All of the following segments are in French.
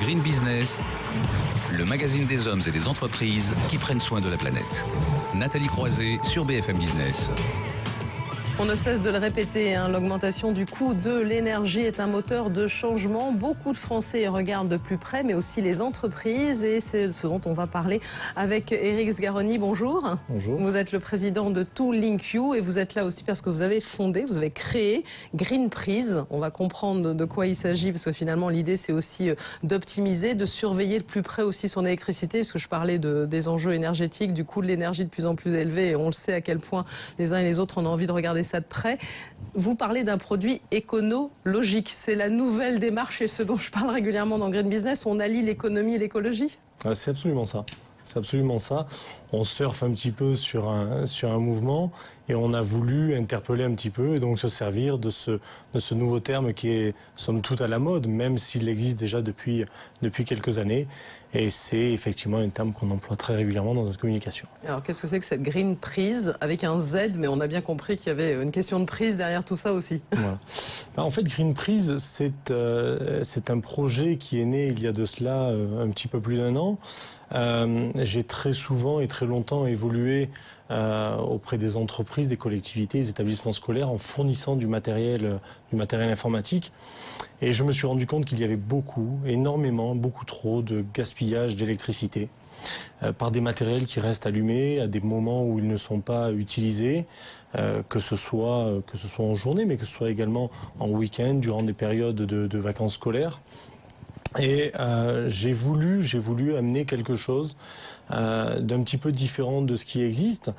Green Business, le magazine des hommes et des entreprises qui prennent soin de la planète. Nathalie Croiset sur BFM Business. On ne cesse de le répéter, l'augmentation du coût de l'énergie est un moteur de changement. Beaucoup de Français regardent de plus près, mais aussi les entreprises. Et c'est ce dont on va parler avec Éric Sgaroni. Bonjour. Bonjour. Vous êtes le président de ToolLinkU et vous êtes là aussi parce que vous avez créé GreenPrise. On va comprendre de quoi il s'agit parce que finalement l'idée c'est aussi d'optimiser, de surveiller de plus près aussi son électricité parce que je parlais des enjeux énergétiques, du coût de l'énergie de plus en plus élevé et on le sait à quel point les uns et les autres ont envie de regarder ça de près. Vous parlez d'un produit éconologique. C'est la nouvelle démarche et ce dont je parle régulièrement dans Green Business. On allie l'économie et l'écologie. C'est absolument ça. C'est absolument ça. On surfe un petit peu sur un mouvement et on a voulu interpeller un petit peu et donc se servir de ce nouveau terme qui est somme toute à la mode, même s'il existe déjà depuis quelques années. Et c'est effectivement un terme qu'on emploie très régulièrement dans notre communication. Alors qu'est-ce que c'est que cette GreenPrise avec un Z, mais on a bien compris qu'il y avait une question de prise derrière tout ça aussi. Voilà. En fait, GreenPrise, c'est un projet qui est né il y a de cela un petit peu plus d'1 an. J'ai très souvent et très longtemps évolué auprès des entreprises, des collectivités, des établissements scolaires en fournissant du matériel informatique. Et je me suis rendu compte qu'il y avait beaucoup trop de gaspillage d'électricité par des matériels qui restent allumés à des moments où ils ne sont pas utilisés, que ce soit en journée, mais que ce soit également en week-end, durant des périodes de vacances scolaires. Et j'ai voulu amener quelque chose d'un petit peu différent de ce qui existe.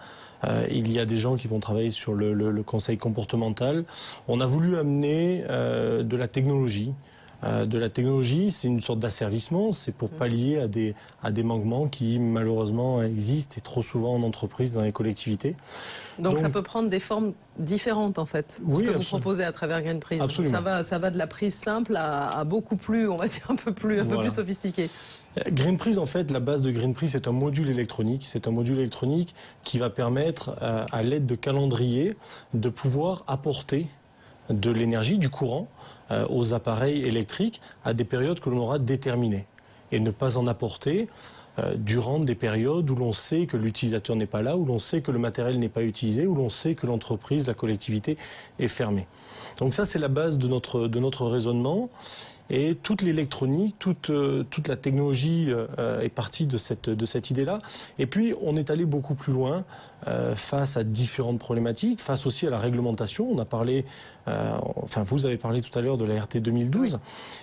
Il y a des gens qui vont travailler sur le conseil comportemental. On a voulu amener de la technologie. C'est une sorte d'asservissement, c'est pour pallier à des manquements qui malheureusement existent et trop souvent en entreprise, dans les collectivités. Donc ça peut prendre des formes différentes en fait, oui, ce que absolument. vous proposez à travers GreenPrise. Absolument. Ça va de la prise simple à beaucoup plus, on va dire un peu plus sophistiqué. GreenPrise, en fait, la base de GreenPrise, c'est un module électronique. C'est un module électronique qui va permettre, à l'aide de calendriers, de pouvoir apporter de l'énergie, du courant, aux appareils électriques à des périodes que l'on aura déterminées. Et ne pas en apporter durant des périodes où l'on sait que l'utilisateur n'est pas là, où l'on sait que le matériel n'est pas utilisé, où l'on sait que l'entreprise, la collectivité est fermée. Donc ça, c'est la base de notre raisonnement. Et toute l'électronique, toute la technologie est partie de cette idée-là. Et puis, on est allé beaucoup plus loin face à différentes problématiques, face aussi à la réglementation. On a parlé, vous avez parlé tout à l'heure de la RT 2012. Oui.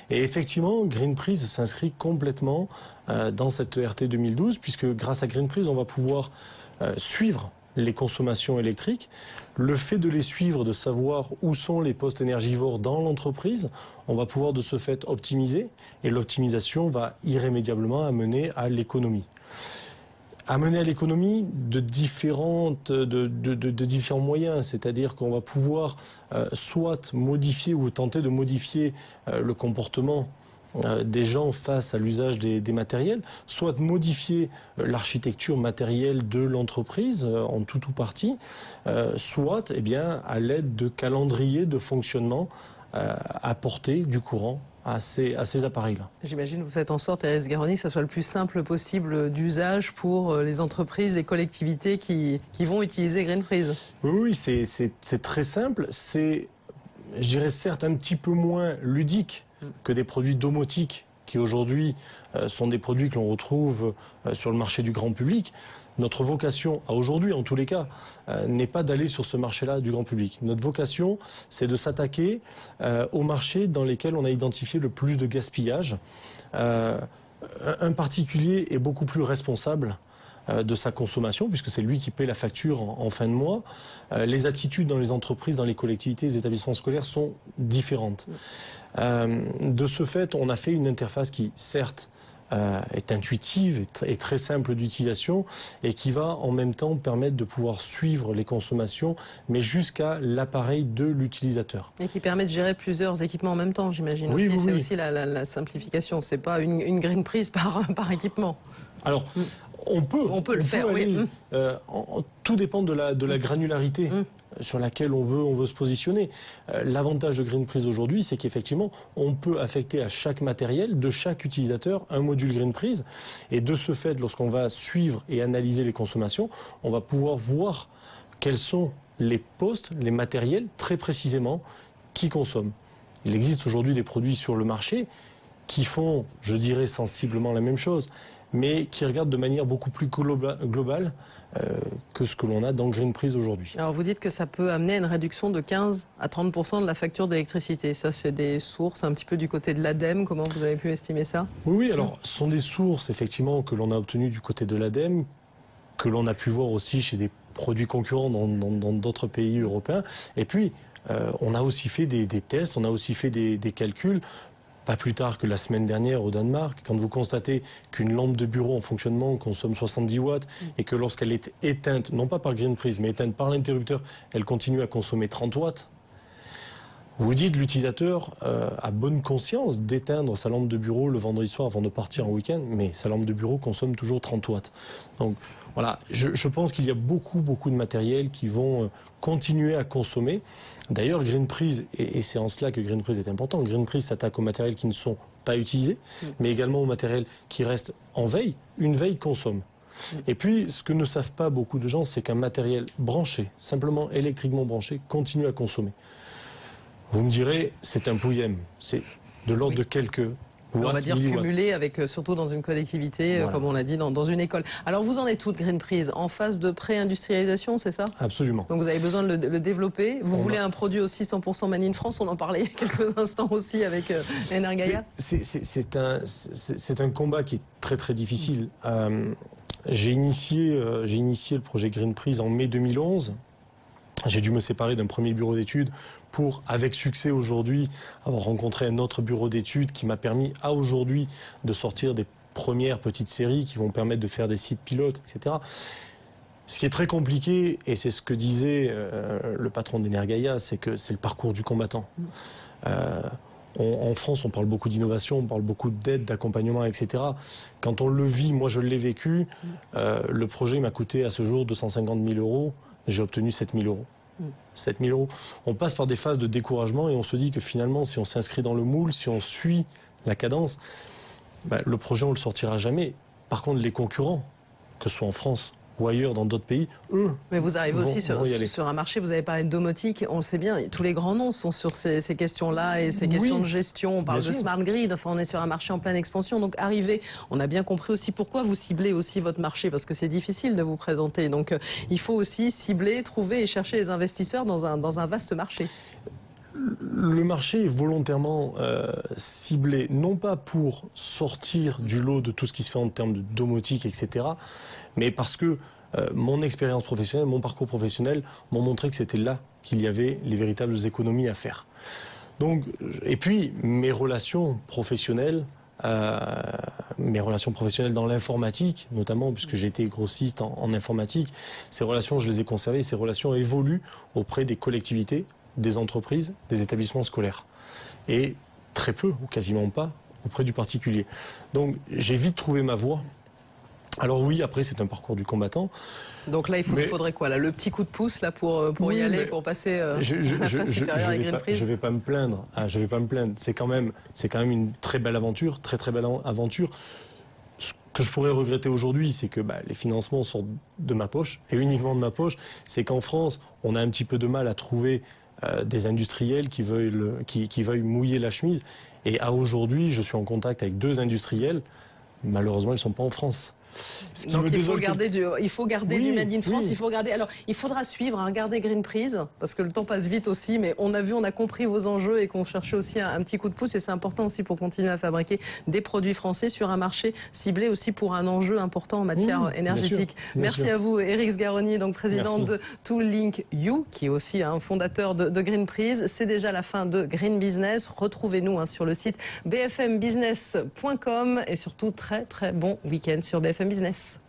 Et effectivement, GreenPrise s'inscrit complètement dans cette RT 2012, puisque grâce à GreenPrise, on va pouvoir suivre les consommations électriques, le fait de les suivre, de savoir où sont les postes énergivores dans l'entreprise, on va pouvoir de ce fait optimiser et l'optimisation va irrémédiablement amener à l'économie. Amener à l'économie de différents moyens, c'est-à-dire qu'on va pouvoir soit modifier ou tenter de modifier le comportement des gens face à l'usage des matériels, soit modifier l'architecture matérielle de l'entreprise en tout ou partie, soit à l'aide de calendriers de fonctionnement apporter du courant à ces appareils-là. J'imagine que vous faites en sorte, Éric Sgaroni, que ça soit le plus simple possible d'usage pour les entreprises, les collectivités qui vont utiliser GreenPrise. Oui, c'est très simple. C'est, je dirais certes, un petit peu moins ludique que des produits domotiques qui aujourd'hui sont des produits que l'on retrouve sur le marché du grand public. Notre vocation, à aujourd'hui en tous les cas, n'est pas d'aller sur ce marché-là du grand public. Notre vocation, c'est de s'attaquer aux marchés dans lesquels on a identifié le plus de gaspillage. Un particulier est beaucoup plus responsable de sa consommation, puisque c'est lui qui paie la facture en fin de mois. Les attitudes dans les entreprises, dans les collectivités, les établissements scolaires sont différentes. De ce fait, on a fait une interface qui, certes, est intuitive et très simple d'utilisation et qui va en même temps permettre de pouvoir suivre les consommations, mais jusqu'à l'appareil de l'utilisateur. Et qui permet de gérer plusieurs équipements en même temps, j'imagine. Oui, c'est oui. aussi la simplification. C'est pas une GreenPrise par équipement. Alors, On peut le faire, aller, oui. Tout dépend de la granularité sur laquelle on veut se positionner. L'avantage de GreenPreeze aujourd'hui, c'est qu'effectivement, on peut affecter à chaque matériel, de chaque utilisateur, un module GreenPreeze. Et de ce fait, lorsqu'on va suivre et analyser les consommations, on va pouvoir voir quels sont les postes, les matériels, très précisément, qui consomment. Il existe aujourd'hui des produits sur le marché qui font, je dirais, sensiblement la même chose, mais qui regardent de manière beaucoup plus globale que ce que l'on a dans GreenPreeze aujourd'hui. Alors vous dites que ça peut amener à une réduction de 15 à 30% de la facture d'électricité. Ça, c'est des sources un petit peu du côté de l'ADEME. Comment vous avez pu estimer ça? Oui, alors ce sont des sources effectivement que l'on a obtenues du côté de l'ADEME, que l'on a pu voir aussi chez des produits concurrents dans d'autres pays européens. Et puis, on a aussi fait des tests, on a aussi fait des calculs. Pas plus tard que la semaine dernière au Danemark, quand vous constatez qu'une lampe de bureau en fonctionnement consomme 70 watts et que lorsqu'elle est éteinte, non pas par GreenPreeze, mais éteinte par l'interrupteur, elle continue à consommer 30 watts. Vous dites l'utilisateur a bonne conscience d'éteindre sa lampe de bureau le vendredi soir avant de partir en week-end, mais sa lampe de bureau consomme toujours 30 watts. Donc voilà, je pense qu'il y a beaucoup de matériel qui vont continuer à consommer. D'ailleurs, GreenPreeze, et c'est en cela que GreenPreeze est important, GreenPreeze s'attaque aux matériels qui ne sont pas utilisés, mais également aux matériels qui restent en veille. Une veille consomme. Et puis, ce que ne savent pas beaucoup de gens, c'est qu'un matériel branché, simplement électriquement branché, continue à consommer. Vous me direz, c'est un pouillème, c'est de l'ordre de quelques watts, on va dire milliwatts. cumulé avec, surtout dans une collectivité, Voilà. comme on l'a dit, dans une école. Alors vous en êtes toute GreenPreeze en phase de pré-industrialisation, c'est ça? Absolument. Donc vous avez besoin de le développer. Vous voulez un produit aussi 100% Made in France. On en parlait il y a quelques instants aussi avec Energaia. C'est un combat qui est très difficile. J'ai initié le projet GreenPreeze en mai 2011. J'ai dû me séparer d'un premier bureau d'études pour, avec succès aujourd'hui, avoir rencontré un autre bureau d'études qui m'a permis à aujourd'hui de sortir des premières petites séries qui vont permettre de faire des sites pilotes, etc. Ce qui est très compliqué, et c'est ce que disait le patron d'Energaia, c'est que c'est le parcours du combattant. En France, on parle beaucoup d'innovation, on parle beaucoup d'aide, d'accompagnement, etc. Quand on le vit, moi je l'ai vécu, le projet m'a coûté à ce jour 250 000 €. J'ai obtenu 7 000 €. 7 000 €. On passe par des phases de découragement et on se dit que finalement, si on s'inscrit dans le moule, si on suit la cadence, le projet, on ne le sortira jamais. Par contre, les concurrents, que ce soit en France ou ailleurs dans d'autres pays, eux. Mais vous arrivez aussi vont sur un marché, vous avez parlé de domotique, on le sait bien, tous les grands noms sont sur ces questions-là et ces questions de gestion. On parle de smart grid, enfin on est sur un marché en pleine expansion. Donc arriver, on a bien compris aussi pourquoi vous ciblez aussi votre marché, parce que c'est difficile de vous présenter. Donc il faut aussi cibler, trouver et chercher les investisseurs dans un vaste marché. Le marché est volontairement ciblé, non pas pour sortir du lot de tout ce qui se fait en termes de domotique, etc., mais parce que mon expérience professionnelle, mon parcours professionnel m'ont montré que c'était là qu'il y avait les véritables économies à faire. Donc, et puis, mes relations professionnelles dans l'informatique, notamment puisque j'ai été grossiste en informatique, ces relations, je les ai conservées, ces relations évoluent auprès des collectivités, des entreprises, des établissements scolaires. Et très peu, ou quasiment pas, auprès du particulier. Donc j'ai vite trouvé ma voie. Alors oui, après c'est un parcours du combattant. Donc là, il faudrait quoi là, le petit coup de pouce là, pour y aller, pour passer à la phase supérieure à GreenPreeze? Je vais pas me plaindre. Je vais pas me plaindre. C'est quand même une très belle aventure, très belle aventure. Ce que je pourrais regretter aujourd'hui, c'est que les financements sortent de ma poche, et uniquement de ma poche. C'est qu'en France, on a un petit peu de mal à trouver des industriels qui veuillent mouiller la chemise. Et à aujourd'hui, je suis en contact avec 2 industriels. Malheureusement, ils ne sont pas en France. Donc il faut garder du Made in France. Il faut garder. Alors il faudra suivre, garder GreenPreeze, parce que le temps passe vite aussi. Mais on a compris vos enjeux et qu'on cherchait aussi un petit coup de pouce. Et c'est important aussi pour continuer à fabriquer des produits français sur un marché ciblé aussi pour un enjeu important en matière énergétique. Merci à vous, Éric Sgaroni, donc président de Toolink You, qui est aussi un fondateur de GreenPreeze. C'est déjà la fin de Green Business. Retrouvez-nous sur le site bfmbusiness.com et surtout très bon week-end sur BFM Business.